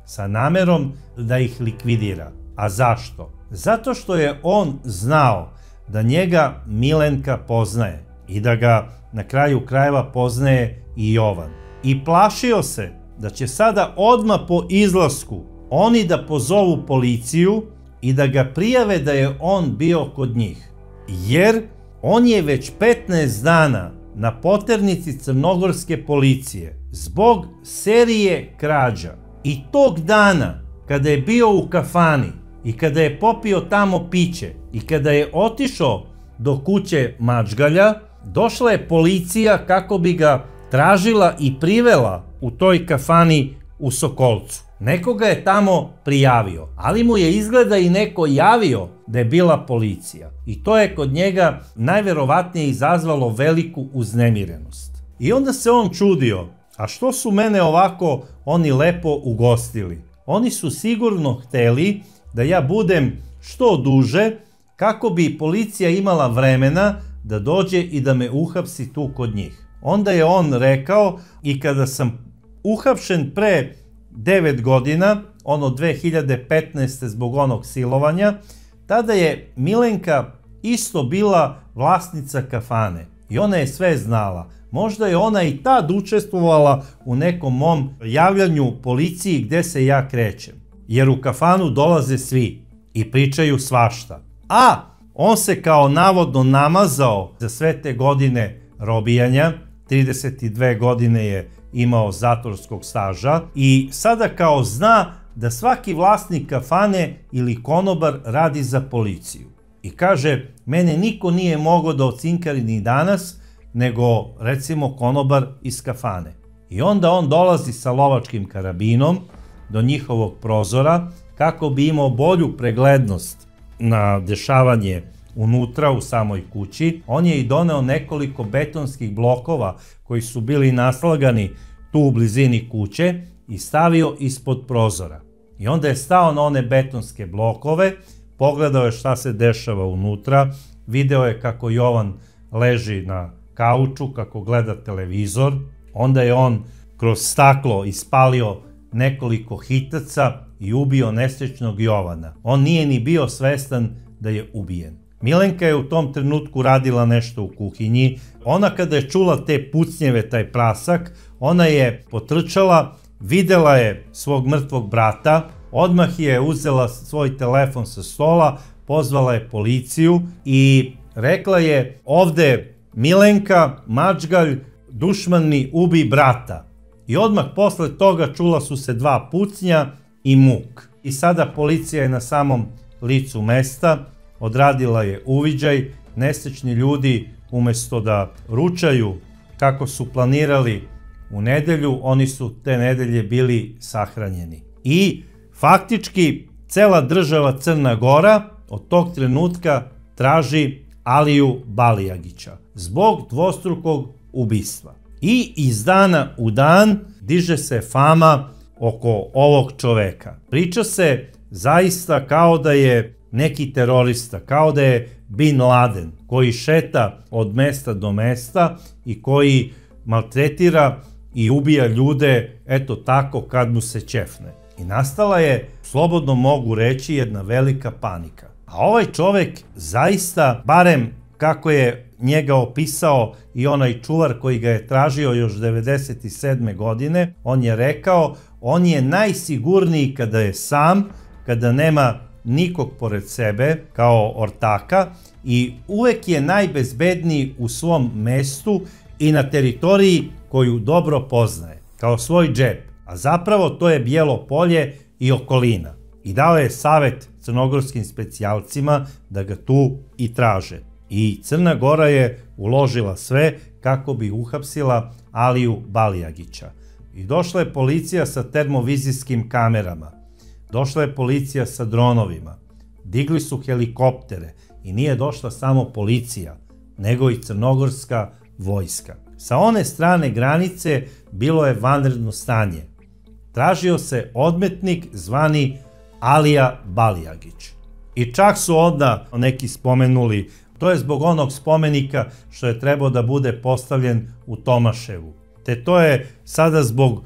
S1: sa namerom da ih likvidira. A zašto? Zato što je on znao da njega Milenka poznaje i da ga na kraju krajeva poznaje i Jovan. I plašio se da će sada odmah po izlasku oni da pozovu policiju i da ga prijave da je on bio kod njih. Jer on je već 15 dana na poternici crnogorske policije zbog serije krađa. I tog dana kada je bio u kafani i kada je popio tamo piće i kada je otišao do kuće Mačgalja, došla je policija kako bi ga tražila i privela u toj kafani u Sokolcu. Nekoga je tamo prijavio, ali mu je izgleda i neko javio da je bila policija. I to je kod njega najverovatnije izazvalo veliku uznemirenost. I onda se on čudio, a što su mene ovako oni lepo ugostili? Oni su sigurno hteli da ja budem što duže, kako bi policija imala vremena da dođe i da me uhapsi tu kod njih. Onda je on rekao, i kada sam uhapšen pre 9 godina, ono 2015. zbog onog silovanja, tada je Milenka isto bila vlasnica kafane i ona je sve znala. Možda je ona i tad učestvovala u nekom mom javljanju policiji gde se ja krećem. Jer u kafanu dolaze svi i pričaju svašta. A on se kao navodno namazao za sve te godine robijanja, 32 godine je imao zatvorskog staža i sada kao zna da svaki vlasnik kafane ili konobar radi za policiju. I kaže, mene niko nije mogao da ocinkari ni danas, nego recimo konobar iz kafane. I onda on dolazi sa lovačkim karabinom do njihovog prozora kako bi imao bolju preglednost na dešavanje unutra u samoj kući. On je i doneo nekoliko betonskih blokova koji su bili naslagani tu u blizini kuće i stavio ispod prozora. I onda je stao na one betonske blokove, pogledao je šta se dešava unutra, video je kako Jovan leži na kauču, kako gleda televizor, onda je on kroz staklo ispalio nekoliko hitaca i ubio nesrećnog Jovana. On nije ni bio svestan da je ubijen. Milenka je u tom trenutku radila nešto u kuhinji. Ona kada je čula te pucnjeve, taj prasak, ona je potrčala, videla je svog mrtvog brata, odmah je uzela svoj telefon sa stola, pozvala je policiju i rekla je, ovde Milenka, mačgalj, dušman mi ubi brata. I odmah posle toga čula su se dva pucnja i muk. I sada policija je na samom licu mesta, odradila je uviđaj, nesrećni ljudi umesto da ručaju kako su planirali u nedelju, oni su te nedelje bili sahranjeni. I faktički cela država Crna Gora od tog trenutka traži Aliju Balijagića zbog dvostrukog ubistva. I iz dana u dan diže se fama oko ovog čoveka. Priča se zaista kao da je neki terorista, kao da je Bin Laden, koji šeta od mesta do mesta i koji maltretira i ubija ljude eto tako kad mu se ćefne. I nastala je, slobodno mogu reći, jedna velika panika. A ovaj čovek zaista, barem kako je njega opisao i onaj čuvar koji ga je tražio još 97. godine, on je rekao, on je najsigurniji kada je sam, kada nema nikog pored sebe kao ortaka i uvek je najbezbedniji u svom mestu i na teritoriji koju dobro poznaje, kao svoj džep, a zapravo to je Bijelo Polje i okolina. I dao je savet crnogorskim specijalcima da ga tu i traže. I Crna Gora je uložila sve kako bi uhapsila Aliju Balijagića. I došla je policija sa termovizijskim kamerama, došla je policija sa dronovima, digli su helikoptere i nije došla samo policija, nego i crnogorska vojska. Sa one strane granice bilo je vanredno stanje. Tražio se odmetnik zvani Alija Balijagić. I čak su onda neki spomenuli, to je zbog onog spomenika što je trebao da bude postavljen u Tomaševu. Te to je sada zbog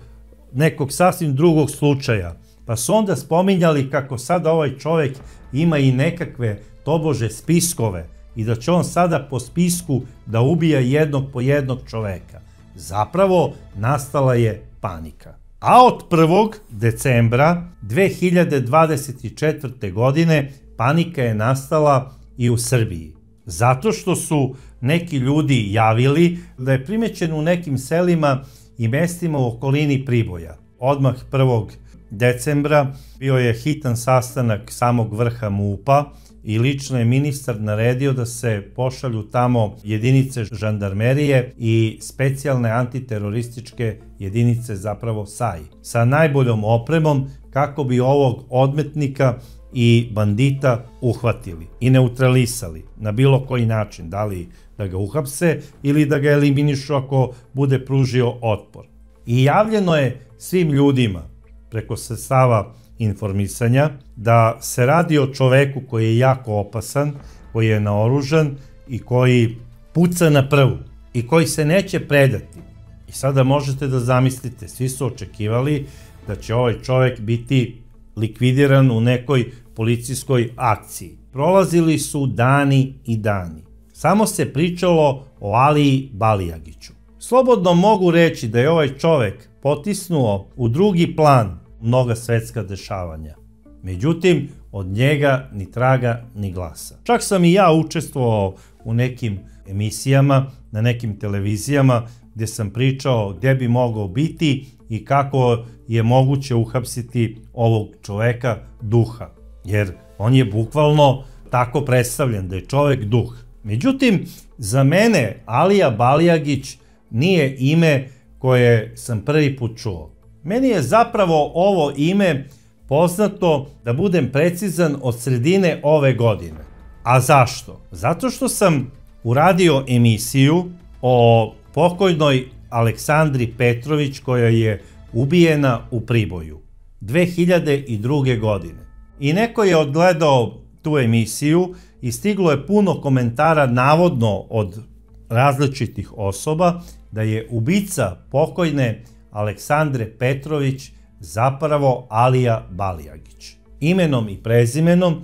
S1: nekog sasvim drugog slučaja. Pa su onda spominjali kako sada ovaj čovjek ima i nekakve tobože spiskove i da će on sada po spisku da ubija jednog po jednog čoveka. Zapravo nastala je panika. A od 1. decembra 2024. godine panika je nastala i u Srbiji. Zato što su neki ljudi javili da je primećen u nekim selima i mestima u okolini Priboja. Odmah 1. decembra bio je hitan sastanak samog vrha MUP-a i lično je ministar naredio da se pošalju tamo jedinice žandarmerije i specijalne antiterorističke jedinice, zapravo SAI, sa najboljom opremom kako bi ovog odmetnika i bandita uhvatili i neutralisali na bilo koji način, da li da ga uhapse ili da ga eliminišu ako bude pružio otpor. I javljeno je svim ljudima preko sredstava informisanja da se radi o čoveku koji je jako opasan, koji je naoružan i koji puca na prvu i koji se neće predati. I sada možete da zamislite, svi su očekivali da će ovaj čovek biti likvidiran u nekoj policijskoj akciji. Prolazili su dani i dani. Samo se pričalo o Aliji Balijagiću. Slobodno mogu reći da je ovaj čovek potisnuo u drugi plan mnoga svetska dešavanja. Međutim, od njega ni traga ni glasa. Čak sam i ja učestvovao u nekim emisijama, na nekim televizijama, gdje sam pričao gdje bi mogao biti i kako je moguće uhapsiti ovog čoveka duha. Jer on je bukvalno tako predstavljen, da je čovek duh. Međutim, za mene Alija Balijagić nije ime koje sam prvi put čuo. Meni je zapravo ovo ime poznato, da budem precizan, od sredine ove godine. A zašto? Zato što sam uradio emisiju o pokojnoj Aleksandri Petrović koja je ubijena u Priboju 2002. godine. I neko je odgledao tu emisiju i stiglo je puno komentara navodno od različitih osoba da je ubica pokojne Aleksandre Petrović zapravo Alija Balijagić. Imenom i prezimenom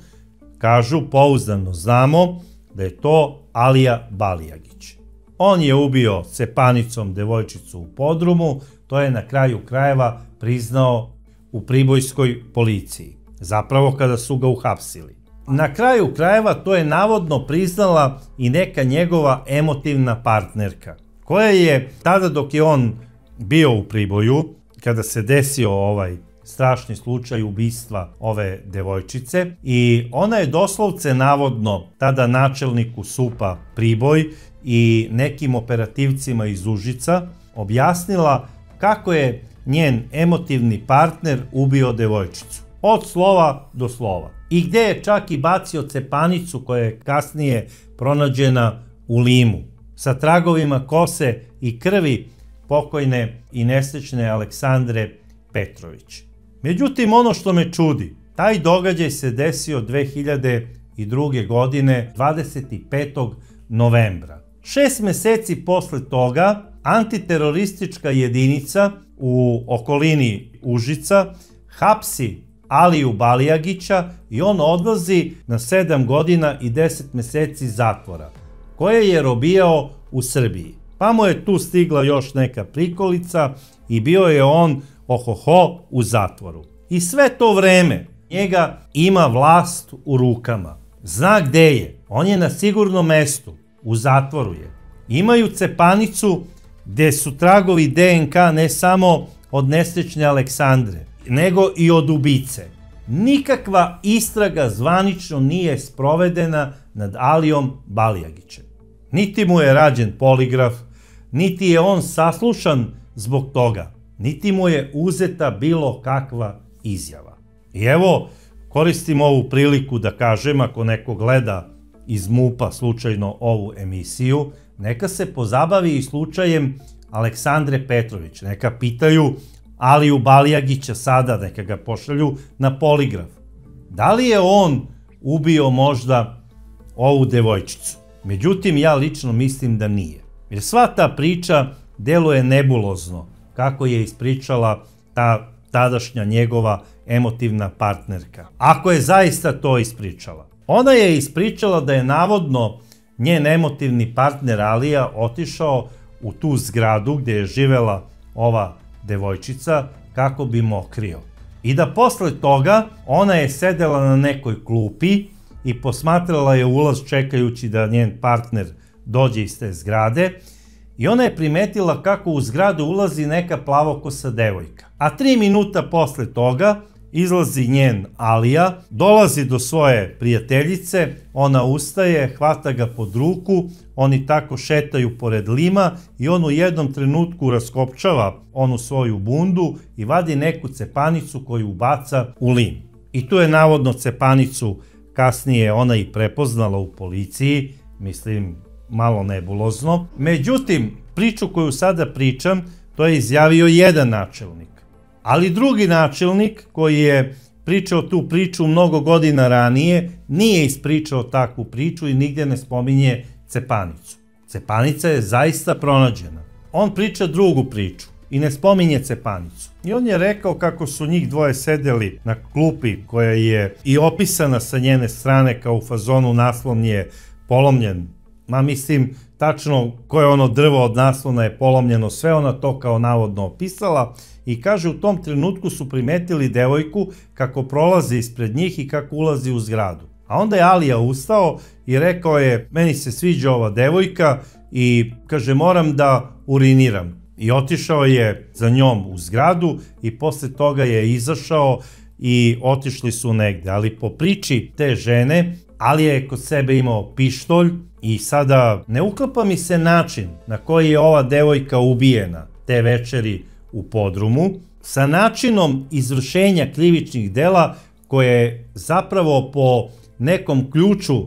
S1: kažu, pouzdano znamo da je to Alija Balijagić. On je ubio cepanicom devojčicu u podrumu, to je na kraju krajeva priznao u pribojskoj policiji, zapravo kada su ga uhapsili. Na kraju krajeva to je navodno priznala i neka njegova emotivna partnerka, koja je tada dok je on bio u Priboju, kada se desio ovaj strašni slučaj ubistva ove devojčice, i ona je doslovce navodno tada načelniku SUP-a Priboj i nekim operativcima iz Užica objasnila kako je njen emotivni partner ubio devojčicu. Od slova do slova. I gde je čak i bacio cepanicu koja je kasnije pronađena u Limu, sa tragovima kose i krvi pokojne i nesrećne Aleksandre Petrović. Međutim, ono što me čudi, taj događaj se desio 2002. godine, 25. novembra. 6 meseci posle toga, antiteroristička jedinica u okolini Užica hapsi Aliju Balijagića i on odlazi na 7 godina i 10 meseci zatvora, koje je robijao u Srbiji. Pa mu je tu stigla još neka prikolica i bio je on ohoho u zatvoru. I sve to vreme njega ima vlast u rukama. Zna gde je. On je na sigurnom mestu. U zatvoru je. Imaju cepanicu gde su tragovi DNK ne samo od nesrećne Aleksandre, nego i od ubice. Nikakva istraga zvanično nije sprovedena nad Alijom Balijagićem. Niti mu je rađen poligraf, niti je on saslušan zbog toga, niti mu je uzeta bilo kakva izjava. I evo, koristim ovu priliku da kažem, ako neko gleda iz MUP-a slučajno ovu emisiju, neka se pozabavi i slučajem Aleksandre Petrović, neka pitaju Aliju Balijagića sada, neka ga pošalju na poligraf. Da li je on ubio možda ovu devojčicu? Međutim, ja lično mislim da nije. Jer sva ta priča deluje nebulozno, kako je ispričala ta tadašnja njegova emotivna partnerka. Ako je zaista to ispričala. Ona je ispričala da je navodno njen emotivni partner Alija otišao u tu zgradu gdje je živela ova devojčica kako bi mokrio. I da posle toga ona je sedela na nekoj klupi i posmatrala je ulaz čekajući da njen partner dođe iz te zgrade i ona je primetila kako u zgradu ulazi neka plavokosa devojka. A 3 minuta posle toga izlazi njen Alija, dolazi do svoje prijateljice, ona ustaje, hvata ga pod ruku, oni tako šetaju pored Lima i on u jednom trenutku raskopčava onu svoju bundu i vadi neku cepanicu koju ubaca u Lim. I tu je navodno cepanicu kasnije ona i prepoznala u policiji, mislim malo nebulozno. Međutim, priču koju sada pričam, to je izjavio jedan načelnik. Ali drugi načelnik koji je pričao tu priču mnogo godina ranije, nije ispričao takvu priču i nigdje ne spominje Cepanicu. Cepanica je zaista pronađena. On priča drugu priču i ne spominje Cepanicu. I on je rekao kako su njih dvoje sedeli na klupi koja je i opisana sa njene strane kao u fazonu naslon je polomljen. Mislim, tačno koje ono drvo od naslona je polomljeno, sve ona to kao navodno opisala i kaže u tom trenutku su primetili devojku kako prolazi ispred njih i kako ulazi u zgradu. A onda je Alija ustao i rekao je, meni se sviđa ova devojka i kaže moram da uriniram. I otišao je za njom u zgradu i posle toga je izašao i otišli su negde. Ali po priči te žene, Alija je kod sebe imao pištolj i sada ne uklapa mi se način na koji je ova devojka ubijena te večeri u podrumu sa načinom izvršenja krivičnih dela koje zapravo po nekom ključu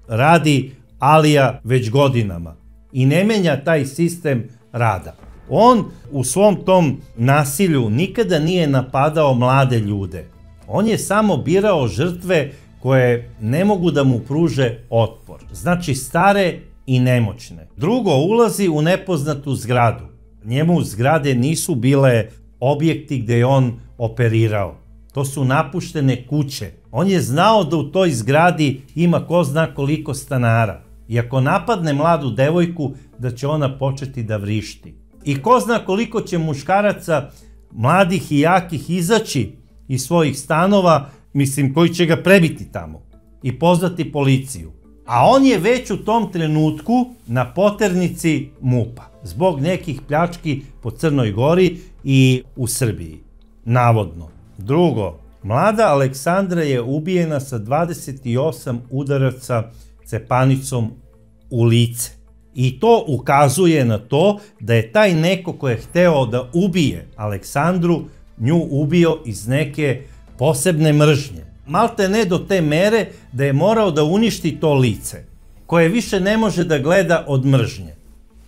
S1: radi Alija već godinama i ne menja taj sistem rada. On u svom tom nasilju nikada nije napadao mlade ljude. On je samo birao žrtve koje ne mogu da mu pruže otpor. Znači stare i nemoćne. Drugo, ulazi u nepoznatu zgradu. Njemu zgrade nisu bile objekti gde je on operirao. To su napuštene kuće. On je znao da u toj zgradi ima ko zna koliko stanara. I ako napadne mladu devojku, da će ona početi da vrišti. I ko zna koliko će muškaraca, mladih i jakih, izaći iz svojih stanova, koji će ga prebiti tamo i pozvati policiju. A on je već u tom trenutku na poternici MUP-a zbog nekih pljački po Crnoj Gori i u Srbiji. Navodno. Drugo, mlada Aleksandra je ubijena sa 28 udaraca cepanicom u lice. I to ukazuje na to da je taj neko ko je hteo da ubije Aleksandru nju ubio iz neke posebne mržnje. Malte ne do te mere da je morao da uništi to lice, koje više ne može da gleda od mržnje.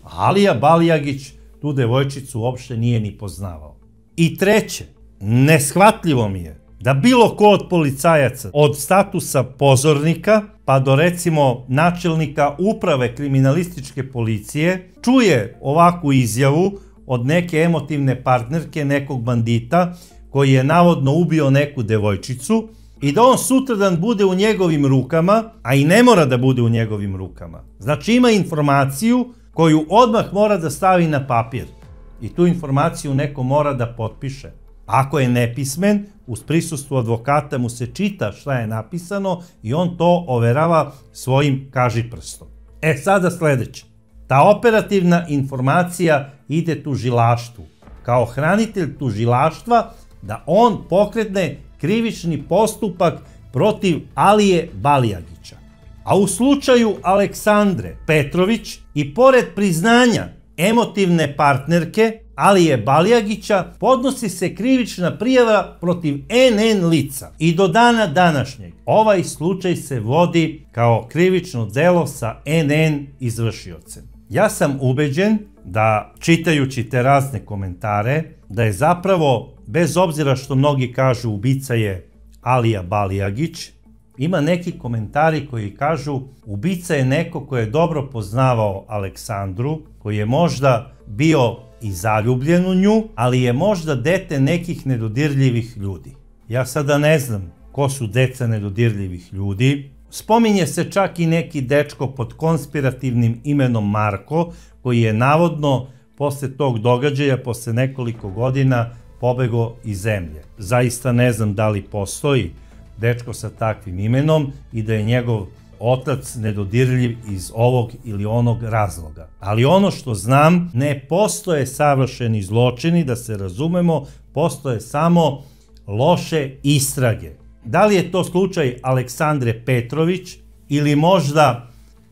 S1: Alija Balijagić tu devojčicu uopšte nije ni poznavao. I treće, neshvatljivo mi je da bilo ko od policajaca, od statusa pozornika pa do recimo načelnika uprave kriminalističke policije, čuje ovakvu izjavu od neke emotivne partnerke, nekog bandita koji je navodno ubio neku devojčicu i da on sutradan bude u njegovim rukama, a i ne mora da bude u njegovim rukama. Znači ima informaciju koju odmah mora da stavi na papir i tu informaciju neko mora da potpiše. Ako je nepismen, uz prisustvo advokata mu se čita šta je napisano i on to overava svojim kažiprstom. Sada sledeće. Ta operativna informacija ide tužilaštvu. Kao hranitelj tužilaštva da on pokretne krivični postupak protiv Alije Balijagića. A u slučaju Aleksandre Petrović i pored priznanja emotivne partnerke Alije Balijagića podnosi se krivična prijava protiv NN lica. I do dana današnjeg ovaj slučaj se vodi kao krivično delo sa NN izvršiocem. Ja sam ubeđen da, čitajući te razne komentare, da je zapravo, bez obzira što mnogi kažu ubica je Alija Balijagić, ima neki komentari koji kažu ubica je neko ko je dobro poznavao Aleksandru, koji je možda bio i zaljubljen u nju, ali je možda dete nekih nedodirljivih ljudi. Ja sada ne znam ko su deca nedodirljivih ljudi. Spominje se čak i neki dečko pod konspirativnim imenom Marko, koji je navodno posle tog događaja, posle nekoliko godina, pobegao iz zemlje. Zaista ne znam da li postoji dečko sa takvim imenom i da je njegov otac nedodirljiv iz ovog ili onog razloga. Ali ono što znam, ne postoje savršeni zločini, da se razumemo, postoje samo loše istrage. Da li je to slučaj Aleksandre Petrović ili možda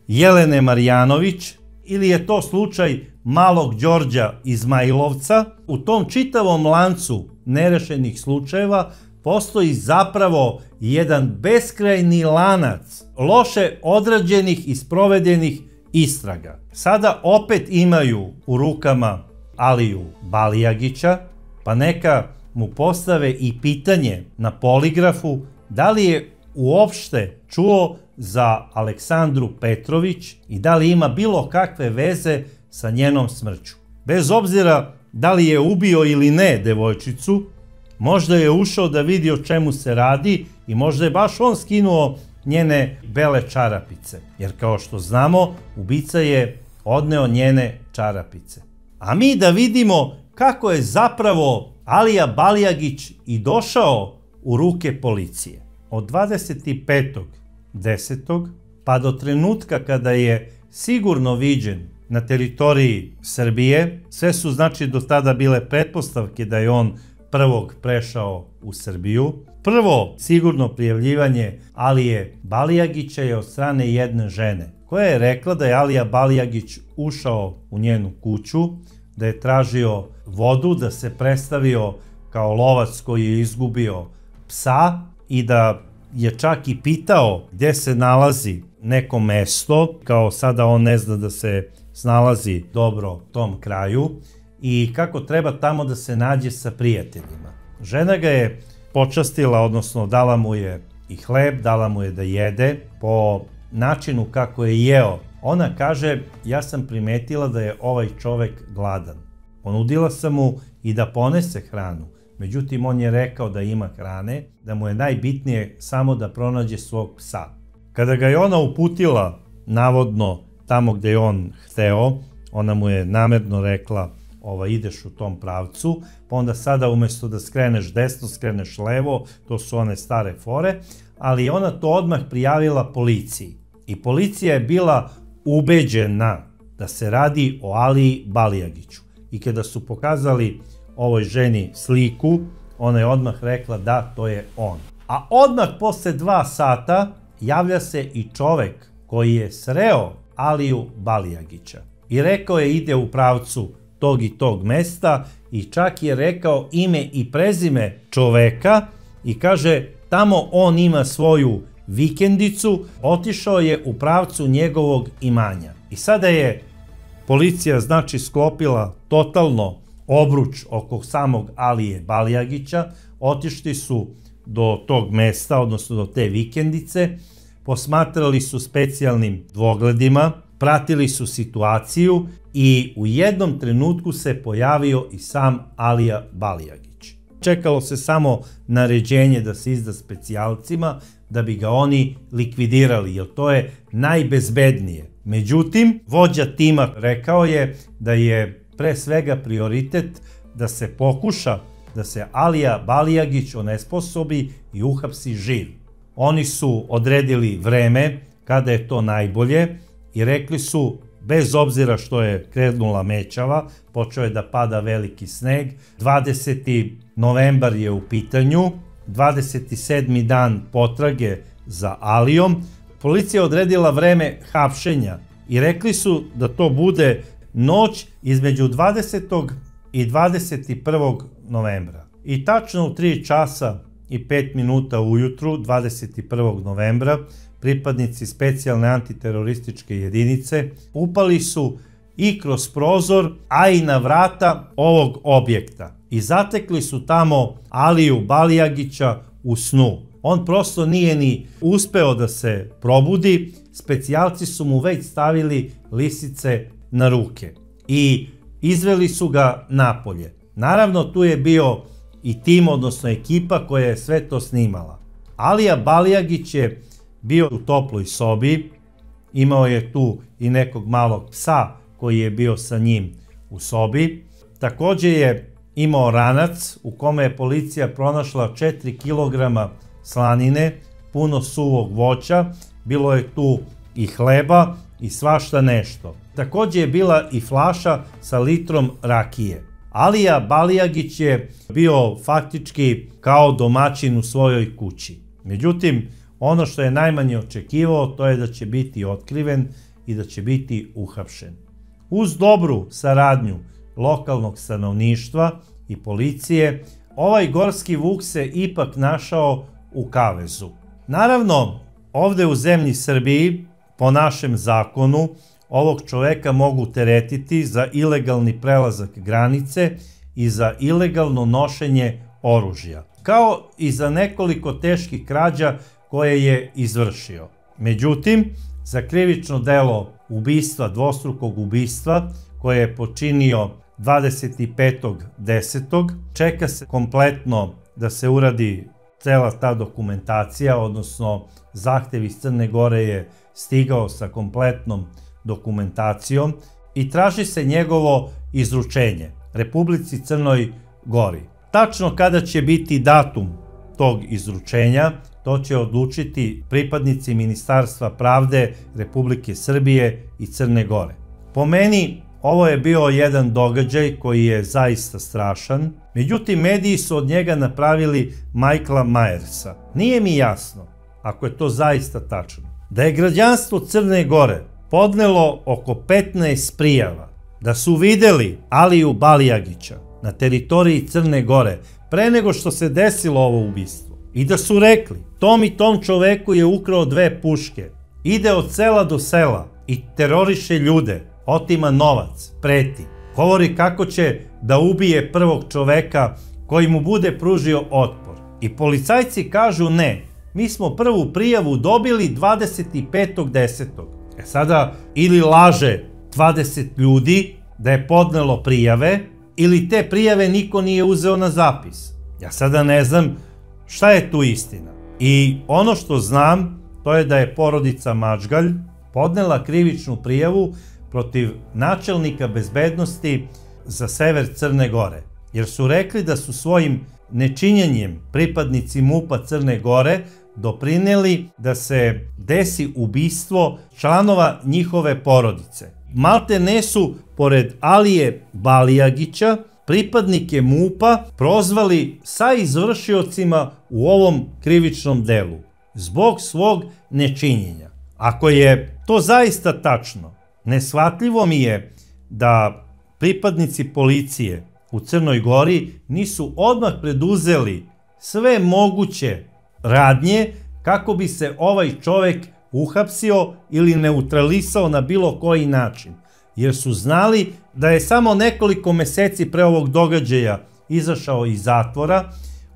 S1: Jelene Marjanović ili je to slučaj malog Đorđa Izmailovca, u tom čitavom lancu nerešenih slučajeva postoji zapravo jedan beskrajni lanac loše odrađenih i sprovedenih istraga. Sada opet imaju u rukama Aliju Balijagića, pa neka mu postave i pitanje na poligrafu da li je uopšte čuo za Aleksandru Petrović i da li ima bilo kakve veze sa njenom smrću. Bez obzira da li je ubio ili ne devojčicu, možda je ušao da vidi o čemu se radi i možda je baš on skinuo njene bele čarapice, jer kao što znamo, ubica je odneo njene čarapice. A mi da vidimo kako je zapravo Alija Balijagić i došao u ruke policije. Od 25.10. pa do trenutka kada je sigurno viđen na teritoriji Srbije, sve su znači do tada bile pretpostavke da je on prvog prešao u Srbiju. Prvo sigurno prijavljivanje Alije Balijagića je od strane jedne žene, koja je rekla da je Alija Balijagić ušao u njenu kuću, da je tražio vodu, da se predstavio kao lovac koji je izgubio psa i da je čak i pitao gdje se nalazi neko mesto, kao sada on ne zna da se snalazi dobro u tom kraju i kako treba tamo da se nađe sa prijateljima. Žena ga je počastila, odnosno dala mu je i hleb, dala mu je da jede. Po načinu kako je jeo, ona kaže, ja sam primetila da je ovaj čovek gladan. Ponudila sam mu i da ponese hranu, međutim on je rekao da ima hrane, da mu je najbitnije samo da pronađe svog psa. Kada ga je ona uputila, navodno, tamo gde je on hteo, ona mu je namerno rekla, ideš u tom pravcu, pa onda sada umesto da skreneš desno, skreneš levo, to su one stare fore, ali ona to odmah prijavila policiji. I policija je bila ubeđena da se radi o Aliji Balijagiću. I kada su pokazali ovoj ženi sliku, ona je odmah rekla da, to je on. A odmah posle 2 sata javlja se i čovek koji je sreo Aliju Balijagića. I rekao je ide u pravcu tog i tog mesta i čak je rekao ime i prezime čoveka i kaže tamo on ima svoju vikendicu, otišao je u pravcu njegovog imanja. I sada je policija znači sklopila totalno obruč oko samog Alije Balijagića, otišli su do tog mesta, odnosno do te vikendice, posmatrali su specijalnim dvogledima, pratili su situaciju i u jednom trenutku se pojavio i sam Alija Balijagić. Čekalo se samo naređenje da se izda specijalcima da bi ga oni likvidirali, jer to je najbezbednije. Međutim, vođa tima rekao je da je pre svega prioritet da se pokuša da se Alija Balijagić onesposobi i uhapsi živ. Oni su odredili vreme kada je to najbolje i rekli su, bez obzira što je krenula mećava, počeo je da pada veliki sneg, 20. novembar je u pitanju, 27. dan potrage za Alijom, policija je odredila vreme hapšenja i rekli su da to bude noć između 20. i 21. novembra. I tačno u 3 časa i 5 minuta ujutru, 21. novembra, pripadnici specijalne antiterorističke jedinice upali su i kroz prozor, a i na vrata ovog objekta. I zatekli su tamo Aliju Balijagića u snu. On prosto nije ni uspeo da se probudi, specijalci su mu već stavili lisice na ruke i izveli su ga napolje. Naravno, tu je bio i tim, odnosno ekipa koja je sve to snimala. Alija Balijagić je bio u toploj sobi, imao je tu i nekog malog psa koji je bio sa njim u sobi. Takođe je imao ranac u kome je policija pronašla 4 kg slanine, puno suvog voća, bilo je tu i hleba i svašta nešto. Takođe je bila i flaša sa litrom rakije. Alija Balijagić je bio faktički kao domaćin u svojoj kući. Međutim, ono što je najmanje očekivao, to je da će biti otkriven i da će biti uhapšen. Uz dobru saradnju lokalnog stanovništva i policije, ovaj gorski vuk se ipak našao u kavezu. Naravno, ovde u zemlji Srbiji, po našem zakonu, ovog čoveka mogu teretiti za ilegalni prelazak granice i za ilegalno nošenje oružja, kao i za nekoliko teških krađa koje je izvršio. Međutim, za krivično delo ubistva, dvostrukog ubistva, koje je počinio 25.10. čeka se kompletno da se uradi cela ta dokumentacija, odnosno zahtev iz Crne Gore je stigao sa kompletnom dokumentacijom i traži se njegovo izručenje Republici Crnoj Gori. Tačno kada će biti datum tog izručenja, to će odlučiti pripadnici Ministarstva pravde Republike Srbije i Crne Gore. Po meni, ovo je bio jedan događaj koji je zaista strašan, međutim mediji su od njega napravili Michaela Myersa. Nije mi jasno, ako je to zaista tačno, da je građanstvo Crne Gore podnelo oko 15 prijava, da su videli Aliju Balijagića na teritoriji Crne Gore pre nego što se desilo ovo ubistvo i da su rekli tom i tom čoveku je ukrao 2 puške, ide od sela do sela i teroriše ljude, otima novac, preti, govori kako će da ubije prvog čoveka koji mu bude pružio otpor. I policajci kažu ne, mi smo prvu prijavu dobili 25.10. Sada ili laže 20 ljudi da je podnelo prijave, ili te prijave niko nije uzeo na zapis. Ja sada ne znam šta je tu istina. I ono što znam, to je da je porodica Mačgalj podnela krivičnu prijavu protiv načelnika bezbednosti za sever Crne Gore, jer su rekli da su svojim nečinjenjem pripadnici MUP-a Crne Gore doprineli da se desi ubistvo članova njihove porodice. Malte ne su, pored Alije Balijagića, pripadnike MUP-a prozvali sa izvršiocima u ovom krivičnom delu, zbog svog nečinjenja. Ako je to zaista tačno, neshvatljivo mi je da pripadnici policije u Crnoj Gori nisu odmah preduzeli sve moguće radnje kako bi se ovaj čovek uhapsio ili neutralisao na bilo koji način, jer su znali da je samo nekoliko meseci pre ovog događaja izašao iz zatvora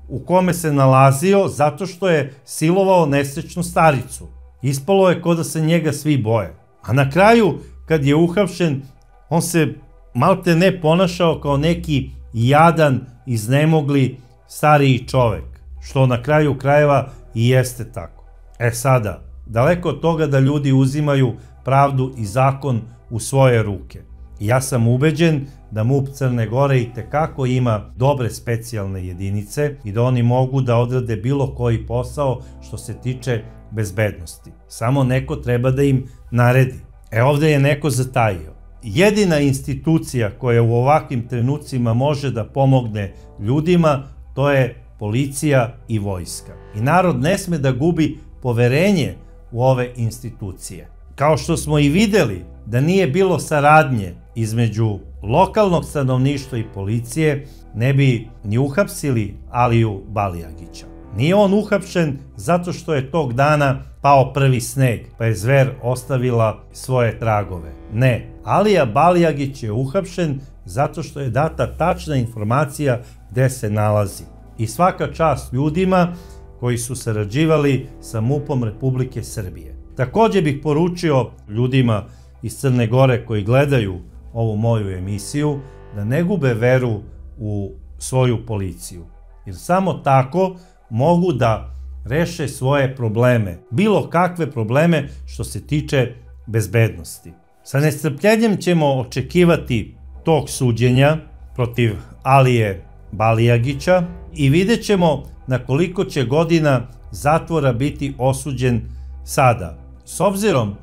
S1: u kome se nalazio zato što je silovao nesrećnu staricu. Ispalo je kao da se njega svi boje. A na kraju, kad je uhapšen, on se malte ne ponašao kao neki jadan, iznemogli stariji čovek, što na kraju krajeva i jeste tako. Sada, daleko od toga da ljudi uzimaju pravdu i zakon u svoje ruke. Ja sam ubeđen da MUP Crne Gore itekako ima dobre specijalne jedinice i da oni mogu da odrade bilo koji posao što se tiče bezbednosti. Samo neko treba da im naredi. Ovde je neko zatajio. Jedina institucija koja u ovakvim trenucima može da pomogne ljudima, to je policija i vojska. I narod ne sme da gubi poverenje u ove institucije. Kao što smo i videli da nije bilo saradnje između lokalnog stanovništva i policije, ne bi ni uhapsili Aliju Balijagića. Nije on uhapšen zato što je tog dana pao prvi sneg, pa je zver ostavila svoje tragove. Ne, Alija Balijagić je uhapšen zato što je data tačna informacija gde se nalazi. I svaka čast ljudima koji su sarađivali sa MUP-om Republike Srbije. Takođe bih poručio ljudima iz Crne Gore koji gledaju ovu moju emisiju da ne gube veru u svoju policiju, jer samo tako mogu da reše svoje probleme, bilo kakve probleme što se tiče bezbednosti. Sa nestrpljenjem ćemo očekivati tog suđenja protiv Alije Balijagića i vidjet ćemo na koliko će godina zatvora biti osuđen sada. S obzirom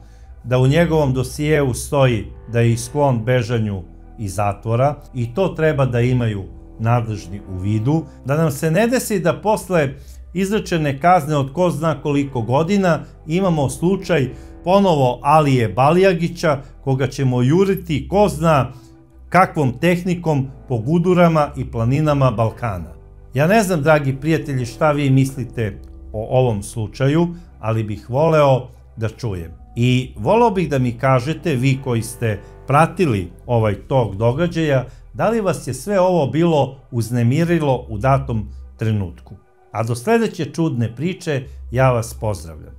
S1: da u njegovom dosijeu stoji da je sklon bežanju iz zatvora i to treba da imaju nadležni u vidu, da nam se ne desi da posle izrečene kazne od ko zna koliko godina imamo slučaj ponovo Alije Balijagića koga ćemo juriti ko zna kakvom tehnikom po gudurama i planinama Balkana. Ja ne znam, dragi prijatelji, šta vi mislite o ovom slučaju, ali bih voleo da čujem. I voleo bih da mi kažete, vi koji ste pratili ovaj tok događaja, da li vas je sve ovo bilo uznemirilo u datom trenutku. A do sledeće čudne priče ja vas pozdravljam.